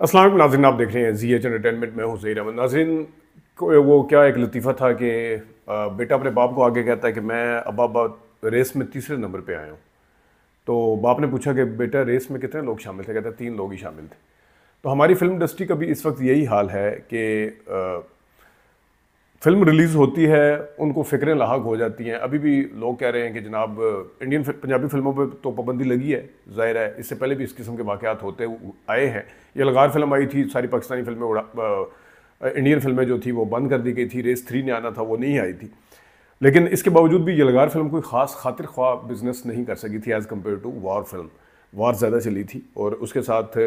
अस्सलाम वालेकुम नाज़रीन, आप देख रहे हैं जी एच एंटरटेनमेंट में हूँ ज़हीर अहमद। नाज़रीन को वो क्या एक लतीफ़ा था कि बेटा अपने बाप को आगे कहता है कि मैं अब्बा रेस में तीसरे नंबर पे आया हूँ। तो बाप ने पूछा कि बेटा रेस में कितने लोग शामिल थे? कहता है 3 लोग ही शामिल थे। तो हमारी फिल्म इंडस्ट्री का भी इस वक्त यही हाल है कि फिल्म रिलीज़ होती है, उनको फ़िक्रें लाहक हो जाती हैं। अभी भी लोग कह रहे हैं कि जनाब पंजाबी फ़िल्मों पे तो पाबंदी लगी है, ज़ाहिर है। इससे पहले भी इस किस्म के वाक़यात होते आए हैं। ये लगार फिल्म आई थी, सारी पाकिस्तानी फिल्में इंडियन फिल्में जो थी वो बंद कर दी गई थी। रेस 3 ने आना था, वो नहीं आई थी। लेकिन इसके बावजूद भी यलगार फिल्म कोई ख़ास खातिर ख्वाह बिजनेस नहीं कर सकी थी as compare to War film. War ज़्यादा चली थी और उसके साथ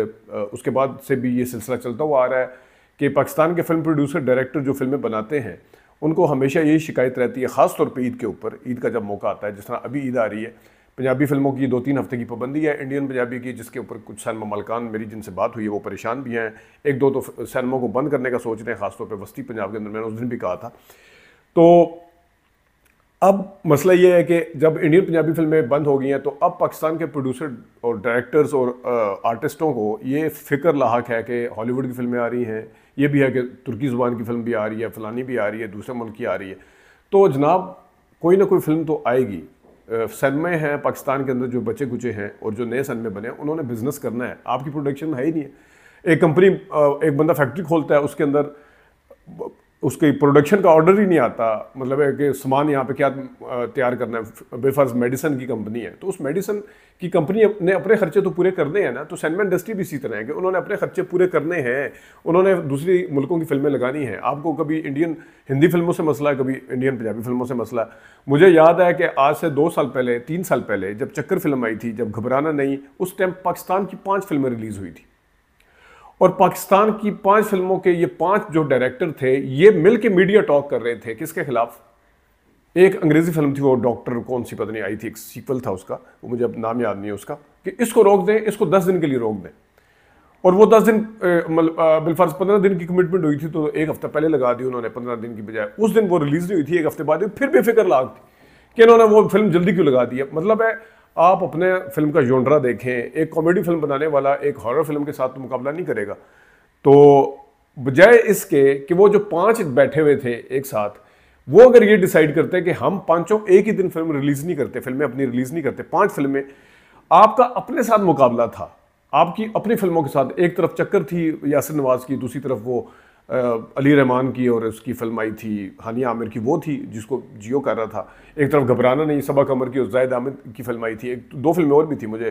उसके बाद से भी ये सिलसिला चलता हुआ आ रहा है कि पाकिस्तान के फिल्म प्रोड्यूसर डायरेक्टर जो फिल्में बनाते हैं उनको हमेशा यही शिकायत रहती है, ख़ास तौर पे ईद के ऊपर। ईद का जब मौका आता है, जिस तरह अभी ईद आ रही है, पंजाबी फिल्मों की 2-3 हफ्ते की पाबंदी है इंडियन पंजाबी की, जिसके ऊपर कुछ सिनेमा मालकान मेरी जिनसे बात हुई है वो परेशान भी हैं। एक दो तो सिनेमा को बंद करने का सोच रहे हैं, खासतौर पर वस्ती पंजाब के अंदर। मैंने उस दिन भी कहा था। तो अब मसला ये है कि जब इंडियन पंजाबी फिल्में बंद हो गई हैं तो अब पाकिस्तान के प्रोड्यूसर और डायरेक्टर्स और आर्टिस्टों को ये फ़िक्र लाहक है कि हॉलीवुड की फिल्में आ रही हैं, ये भी है कि तुर्की ज़ुबान की फिल्म भी आ रही है, फ़लानी भी आ रही है, दूसरे मुल्क की आ रही है। तो जनाब कोई ना कोई फिल्म तो आएगी। सनमे हैं पाकिस्तान के अंदर जो बचे कुचे हैं और जो नए सनमे बने हैं, उन्होंने बिज़नेस करना है। आपकी प्रोडक्शन है ही नहीं है। एक कंपनी एक बंदा फैक्ट्री खोलता है, उसके अंदर उसकी प्रोडक्शन का ऑर्डर ही नहीं आता। मतलब है कि सामान यहाँ पे क्या तैयार करना है। बेफर्ज मेडिसिन की कंपनी है, तो उस मेडिसिन की कंपनी ने अपने खर्चे तो पूरे करने हैं ना। तो सिनेमा इंडस्ट्री भी इसी तरह है कि उन्होंने अपने खर्चे पूरे करने हैं, उन्होंने दूसरी मुल्कों की फिल्में लगानी हैं। आपको कभी इंडियन हिंदी फिल्मों से मसला है, कभी इंडियन पंजाबी फिल्मों से मसला है। मुझे याद है कि आज से 2 साल पहले, 3 साल पहले जब चक्कर फिल्म आई थी, जब घबराना नहीं, उस टाइम पाकिस्तान की 5 फिल्में रिलीज़ हुई थी और पाकिस्तान की 5 फिल्मों के ये 5 जो डायरेक्टर थे, ये मिल के मीडिया टॉक कर रहे थे किसके खिलाफ। एक अंग्रेजी फिल्म थी, वो डॉक्टर कौन सी पता नहीं आई थी, एक सीक्वल था उसका, वो मुझे अब नाम याद नहीं है उसका, कि इसको रोक दें, इसको 10 दिन के लिए रोक दें। और वो 10 दिन बिलफर्ज 15 दिन की कमिटमेंट हुई थी, तो एक हफ्ता पहले लगा दी उन्होंने 15 दिन की बजाय। उस दिन वो रिलीज नहीं हुई थी, एक हफ्ते बाद फिर बेफिक्र लाग थी कि इन्होंने वो फिल्म जल्दी क्यों लगा दी है। मतलब है, आप अपने फिल्म का जोनरा देखें। एक कॉमेडी फिल्म बनाने वाला एक हॉरर फिल्म के साथ तो मुकाबला नहीं करेगा। तो बजाय इसके कि वो जो 5 बैठे हुए थे एक साथ, वो अगर ये डिसाइड करते हैं कि हम पांचों एक ही दिन फिल्म रिलीज नहीं करते, फिल्में अपनी रिलीज नहीं करते, 5 फिल्में, आपका अपने साथ मुकाबला था, आपकी अपनी फिल्मों के साथ। एक तरफ चक्कर थी यासिर नवाज की, दूसरी तरफ वो अली रहमान की और उसकी फिल्म आई थी हानिया आमिर की, वो थी जिसको जियो कर रहा था। एक तरफ घबराना नहीं सबा कमर की और जायद आमिर की फिल्म आई थी। एक 2 फिल्में और भी थी, मुझे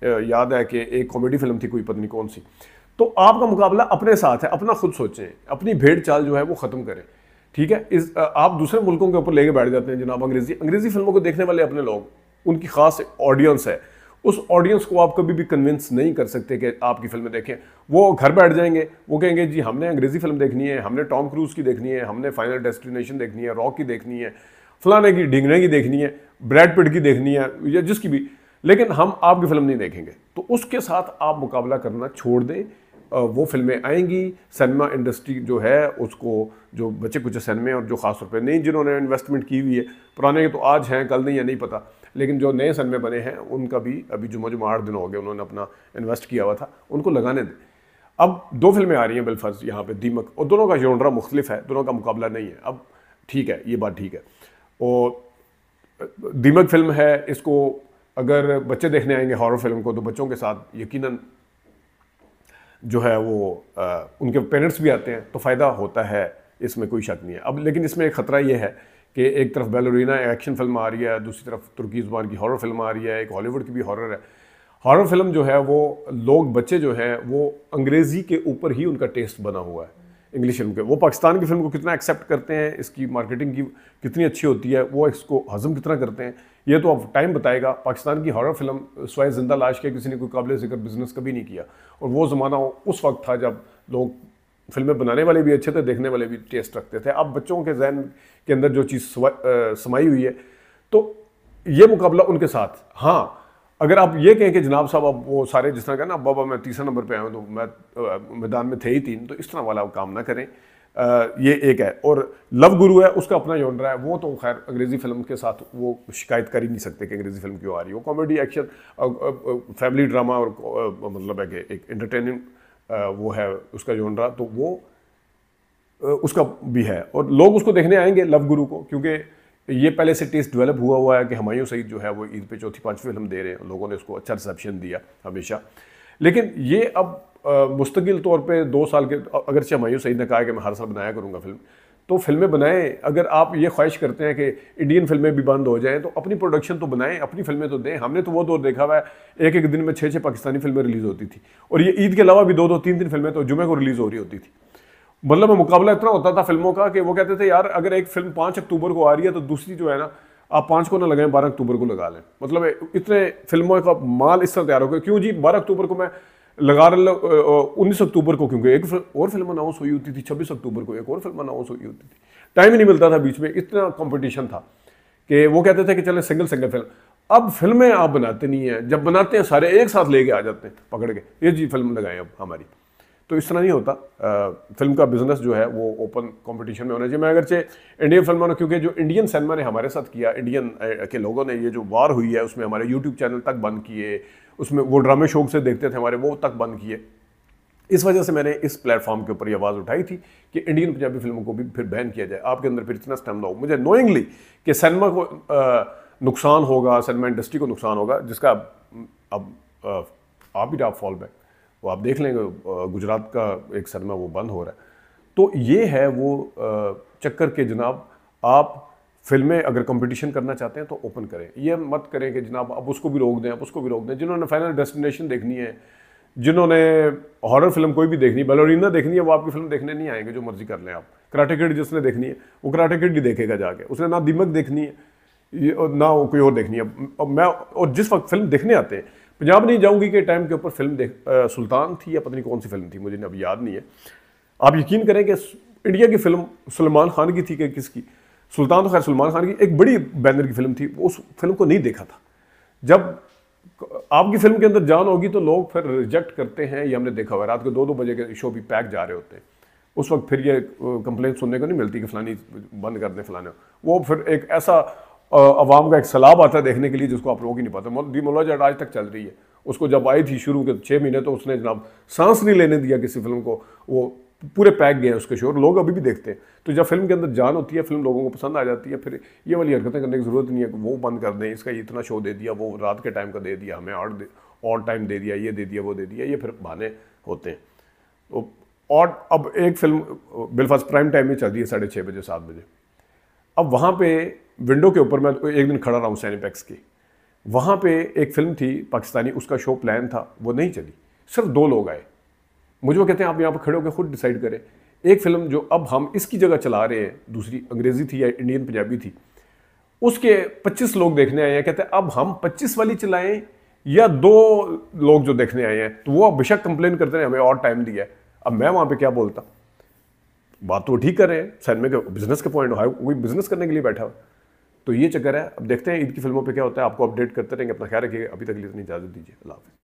याद है कि एक कॉमेडी फिल्म थी, कोई पता नहीं कौन सी। तो आपका मुकाबला अपने साथ है, अपना खुद सोचें, अपनी भेड़ चाल जो है वो ख़त्म करें। ठीक है, आप दूसरे मुल्कों के ऊपर लेके बैठ जाते हैं जनाब। अंग्रेजी फिल्मों को देखने वाले अपने लोग, उनकी खास ऑडियंस है। उस ऑडियंस को आप कभी भी कन्विंस नहीं कर सकते कि आपकी फिल्में देखें। वो घर बैठ जाएंगे, वो कहेंगे जी हमने अंग्रेजी फिल्म देखनी है, हमने टॉम क्रूज की देखनी है, हमने फाइनल डेस्टिनेशन देखनी है, रॉक की देखनी है, फलाने की ढिंगने की देखनी है, ब्रैड पिट की देखनी है, या जिसकी भी, लेकिन हम आपकी फिल्म नहीं देखेंगे। तो उसके साथ आप मुकाबला करना छोड़ दें। वो फिल्में आएंगी, सिनेमा इंडस्ट्री जो है उसको, जो बचे कुछ सिनेमे और जो खासतौर पे नहीं जिन्होंने इन्वेस्टमेंट की हुई है, पुराने तो आज हैं कल नहीं है नहीं पता, लेकिन जो नए सिनेमे बने हैं उनका भी अभी जुम्मा 8 दिन हो गए उन्होंने अपना इन्वेस्ट किया हुआ था, उनको लगाने दें। अब 2 फिल्में आ रही हैं बिलफर्ज यहाँ पे, दीमक, और दोनों का जॉनरा मुख्तलिफ है, दोनों का मुकाबला नहीं है। अब ठीक है, ये बात ठीक है। और दीमक फिल्म है, इसको अगर बच्चे देखने आएंगे हॉरर फिल्म को, तो बच्चों के साथ यकीनन जो है वो उनके पेरेंट्स भी आते हैं, तो फ़ायदा होता है, इसमें कोई शक नहीं है। अब लेकिन इसमें एक ख़तरा ये है कि एक तरफ बैलोरीना एक्शन फिल्म आ रही है, दूसरी तरफ तुर्की ज़ुबान की हॉरर फिल्म आ रही है, एक हॉलीवुड की भी हॉरर है। हॉरर फिल्म जो है वो लोग, बच्चे जो हैं वो अंग्रेज़ी के ऊपर ही उनका टेस्ट बना हुआ है, इंग्लिश फिल्म के। वो पाकिस्तान की फिल्म को कितना एक्सेप्ट करते हैं, इसकी मार्केटिंग की कितनी अच्छी होती है, वो इसको हज़म कितना करते हैं, ये तो अब टाइम बताएगा। पाकिस्तान की हॉरर फिल्म स्वाय जिंदा लाश के किसी ने कोई काबिल ज़िक्र बिजनेस कभी नहीं किया। और वो ज़माना उस वक्त था जब लोग फिल्में बनाने वाले भी अच्छे थे, देखने वाले भी टेस्ट रखते थे। अब बच्चों के जहन के अंदर जो चीज़ समाई हुई है, तो ये मुकाबला उनके साथ। हाँ, अगर आप ये कहें कि जनाब साहब अब वो सारे जिस तरह का ना, बाबा मैं तीसरा नंबर पे आया हूँ तो मैं मैदान में थे ही 3, तो इस तरह वाला काम ना करें। ये एक है। और लव गुरु है, उसका अपना जॉनरा है, वो तो खैर अंग्रेजी फिल्म के साथ वो शिकायत कर ही नहीं सकते कि अंग्रेजी फिल्म क्यों आ रही है। वो कॉमेडी एक्शन फैमिली ड्रामा और मतलब है कि एक एंटरटेनिंग वो है उसका जोनरा, तो वो उसका भी है और लोग उसको देखने आएंगे लव गुरु को, क्योंकि ये पहले से टेस्ट डेवलप हुआ है कि हुमायूं सईद जो है वो ईद पे चौथी पांचवी फिल्म दे रहे हैं, लोगों ने उसको अच्छा रिसेप्शन दिया हमेशा। लेकिन ये अब मुस्तकिल तौर पे 2 साल के, अगरचे हुमायूं सईद ने कहा कि मैं हर साल बनाया करूँगा फिल्म, तो फिल्में बनाएं। अगर आप ये ख्वाहिश करते हैं कि इंडियन फिल्में भी बंद हो जाएं, तो अपनी प्रोडक्शन तो बनाएं, अपनी फिल्में तो दें। हमने तो वो दौर देखा हुआ है, एक एक दिन में 6-6 पाकिस्तानी फिल्में रिलीज़ होती थी, और ये ईद के अलावा भी 2-2 3-3 फिल्में तो जुमे को रिलीज़ हो रही होती थी। मतलब मुकाबला इतना होता था फिल्मों का कि वो कहते थे यार अगर एक फिल्म 5 अक्टूबर को आ रही है तो दूसरी जो है ना आप 5 को ना लगाएं, 12 अक्टूबर को लगा लें। मतलब इतने फिल्मों का माल इस तरह तैयार हो गया। क्यों जी 12 अक्टूबर को मैं लगा रहा, 19 अक्टूबर को क्योंकि एक और फिल्म अनाउंस हुई होती थी, 26 अक्टूबर को एक और फिल्म अनाउंस हुई होती थी, टाइम ही नहीं मिलता था बीच में, इतना कंपटीशन था कि वो कहते थे कि चले सिंगल फिल्म। अब फिल्में आप बनाते नहीं हैं, जब बनाते हैं सारे एक साथ लेके आ जाते हैं पकड़ के, ये जी फिल्म लगाएं अब हमारी। तो इस तरह नहीं होता। फिल्म का बिजनेस जो है वो ओपन कंपटीशन में होना चाहिए। मैं अगरचे इंडियन फिल्मों ने, क्योंकि जो इंडियन सिनेमा ने हमारे साथ किया, इंडियन के लोगों ने, ये जो वार हुई है उसमें हमारे यूट्यूब चैनल तक बंद किए, उसमें वो ड्रामे शौक से देखते थे हमारे, वो तक बंद किए। इस वजह से मैंने इस प्लेटफॉर्म के ऊपर ये आवाज़ उठाई थी कि इंडियन पंजाबी फिल्मों को भी फिर बैन किया जाए। आपके अंदर फिर इतना स्टैमिना हो, मुझे नोइंगली कि सिनेमा को नुकसान होगा, सिनेमा इंडस्ट्री को नुकसान होगा, जिसका अब आप ही डाप फॉल बैक वो आप देख लेंगे, गुजरात का एक सिनेमा वो बंद हो रहा है। तो ये है वो चक्कर के जनाब, आप फिल्में अगर कंपटीशन करना चाहते हैं तो ओपन करें, ये मत करें कि जनाब अब उसको भी रोक दें, अब उसको भी रोक दें। जिन्होंने फाइनल डेस्टिनेशन देखनी है, जिन्होंने हॉरर फिल्म कोई भी देखनी है, बैलरीना देखनी है, वो आपकी फिल्म देखने नहीं आएंगे, जो मर्जी कर लें आप। कराटे किड जिसने देखनी है वो कराटे किड ही देखेगा जाके, उसने ना दिमक देखनी है ना वो कोई और देखनी है। मैं और जिस वक्त फिल्म देखने आते हैं, पंजाब नहीं जाऊंगी के टाइम के ऊपर फिल्म सुल्तान थी या पता नहीं कौन सी फिल्म थी, मुझे अब याद नहीं है। आप यकीन करें कि इंडिया की फिल्म सलमान खान की थी कि किसकी, सुल्तान तो खैर सलमान खान की एक बड़ी बैनर की फिल्म थी, उस फिल्म को नहीं देखा था। जब आपकी फिल्म के अंदर जान होगी तो लोग फिर रिजेक्ट करते हैं, ये हमने देखा हुआ। रात को 2-2 बजे के शो भी पैक जा रहे होते हैं, उस वक्त फिर ये कंप्लेंट सुनने को नहीं मिलती कि फलानी बंद कर दें फलाने। वो फिर एक ऐसा अवाम का एक सैलाब आता है देखने के लिए जिसको आप रोक ही नहीं पाते। दी मौला जट आज तक चल रही है, उसको जब आई थी शुरू के 6 महीने तो उसने जनाब सांस नहीं लेने दिया किसी फिल्म को, वो पूरे पैक गए उसके शो, और लोग अभी भी देखते हैं। तो जब फिल्म के अंदर जान होती है, फिल्म लोगों को पसंद आ जाती है, फिर ये वाली हरकतें करने की ज़रूरत नहीं है कि वो बंद कर दें, इसका इतना शो दे दिया, वो रात के टाइम का दे दिया, हमें ऑड टाइम दे दिया, ये दे दिया, वो दे दिया, ये फिर बहाने होते हैं। तो और अब एक फिल्म बिलफास्ट प्राइम टाइम में चल रही है 6:30 बजे 7 बजे। अब वहाँ पे विंडो के ऊपर मैं एक दिन खड़ा रहा हूँ सैनिपेक्स की, वहाँ पे एक फिल्म थी पाकिस्तानी, उसका शो प्लान था, वो नहीं चली, सिर्फ 2 लोग आए। मुझे वो कहते हैं आप यहाँ पर खड़े होकर खुद डिसाइड करें। एक फिल्म जो अब हम इसकी जगह चला रहे हैं, दूसरी अंग्रेज़ी थी या इंडियन पंजाबी थी, उसके 25 लोग देखने आए हैं। कहते हैं अब हम 25 वाली चलाएं या 2 लोग जो देखने आए हैं, तो वो बेशक कंप्लेन करते हैं हमें और टाइम दिया है। अब मैं वहाँ पे क्या बोलता, बात तो ठीक कर रहे हैं, सिनेमा के बिजनेस के पॉइंट है, कोई बिजनेस करने के लिए बैठा हुआ। तो ये चक्कर है। अब देखते हैं ईद की फिल्मों पे क्या होता है, आपको अपडेट करते रहेंगे। अपना ख्याल रखिएगा, अभी तक के लिए इतनी इजाज़त दीजिए, अल्लाह हाफ़िज़।